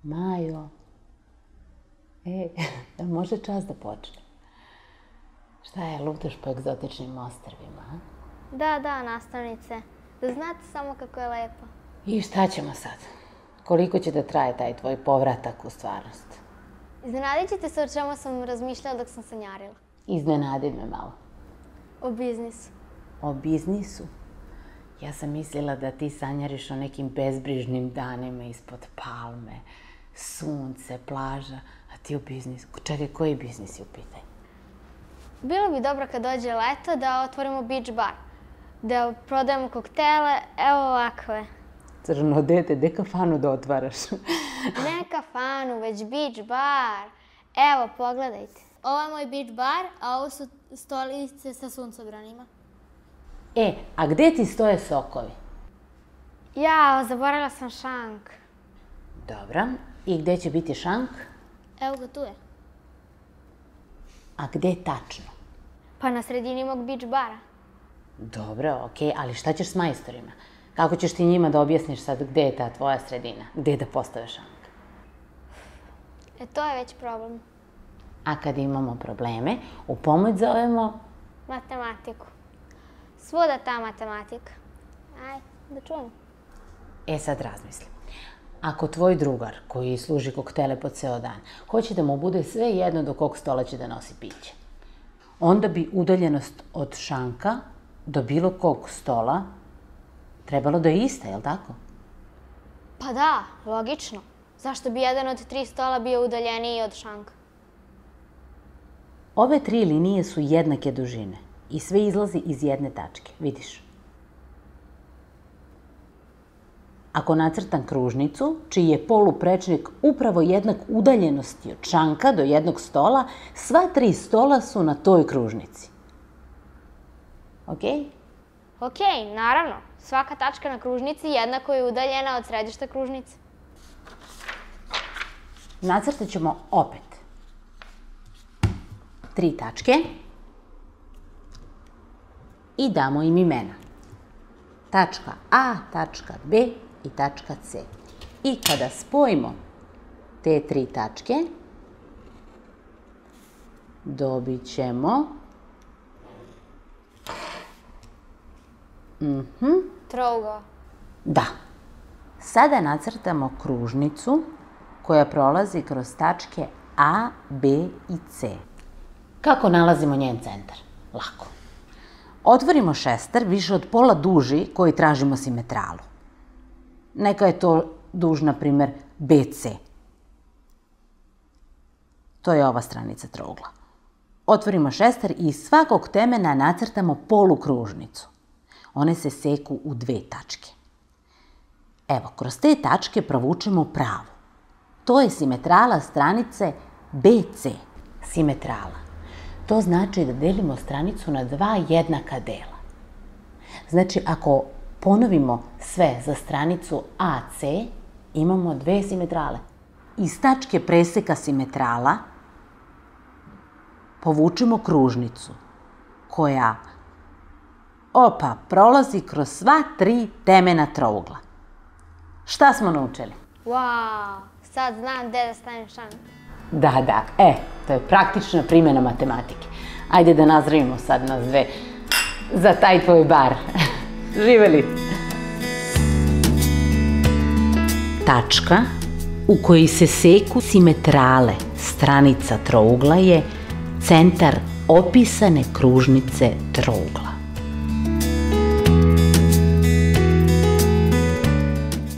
Majo. Može čas da počne. Šta je, lutaš po egzotičnim ostrvima, a? Da, nastavnice. Da znate samo kako je lepo. I šta ćemo sad? Koliko će da traje taj tvoj povratak u stvarnost? Iznenadit ćete se o čemu sam razmišljala dok sam sanjarila. Iznenadi me malo. O biznisu. O biznisu? Ja sam mislila da ti sanjariš o nekim bezbrižnim danima ispod palme, sunce, plaža, a ti o biznisu. Čekaj, koji biznis je u pitanju? Bilo bi dobro kad dođe leto da otvorimo beach bar. Da prodajemo koktele, evo ovakve. Crno dete, gde kafanu da otvaraš? Ne kafanu, već beach bar. Evo, pogledajte. Ovo je moj beach bar, a ovo su stolice sa suncobranima. A gde ti stoje sokovi? Jao, zaboravila sam šank. Dobro. I gde će biti šank? Evo ga, tu je. A gde tačno? Pa na sredini mog beach bara. Dobro, okej, ali šta ćeš s majstorima? Kako ćeš ti njima da objasniš sad gde je ta tvoja sredina? Gde da postave šank? To je već problem. A kad imamo probleme, u pomoć zovemo... Matematiku. Svuda ta matematika. Ajde, da čujemo. Sad razmislim. Ako tvoj drugar, koji služi koktele po ceo dan, hoće da mu bude sve jedno do kog stola će da nosi piće, onda bi udaljenost od šanka do bilo kog stola trebalo da je ista, je li tako? Pa da, logično. Zašto bi jedan od 3 stola bio udaljeniji od šanka? Ove 3 linije su jednake dužine i sve izlazi iz jedne tačke, vidiš? Ako nacrtam kružnicu, čiji je poluprečnik upravo jednak udaljenosti od šanka do jednog stola, sva 3 stola su na toj kružnici. Okej? Okej, naravno. Svaka tačka na kružnici jednako je udaljena od središta kružnice. Nacrtat ćemo opet 3 tačke i damo im imena. Tačka A, tačka B i tačka C. I kada spojimo te 3 tačke, dobit ćemo... Trougao. Da. Sada nacrtamo kružnicu koja prolazi kroz tačke A, B i C. Kako nalazimo njen centar? Lako. Otvorimo šestar više od pola duži koji tražimo simetralu. Neka je to duž, na primer, BC. To je ova stranica trougla. Otvorimo šestar i iz svakog temena nacrtamo polukružnicu. One se seku u 2 tačke. Evo, kroz te tačke provučemo pravu. To je simetrala stranice BC. Simetrala. To znači da delimo stranicu na 2 jednaka dela. Znači, ako ponovimo sve za stranicu AC, imamo 2 simetrale. Iz tačke preseka simetrala povučemo kružnicu koja prolazi kroz sva 3 temena trougla. Šta smo naučili? Wow, sad znam gde da stavim šank. Da, to je praktična primjena matematike. Ajde da nazdravimo sad nas dve za taj tvoj bar. Živeli! Tačka u kojoj se seku simetrale stranica trougla je centar opisane kružnice trougla.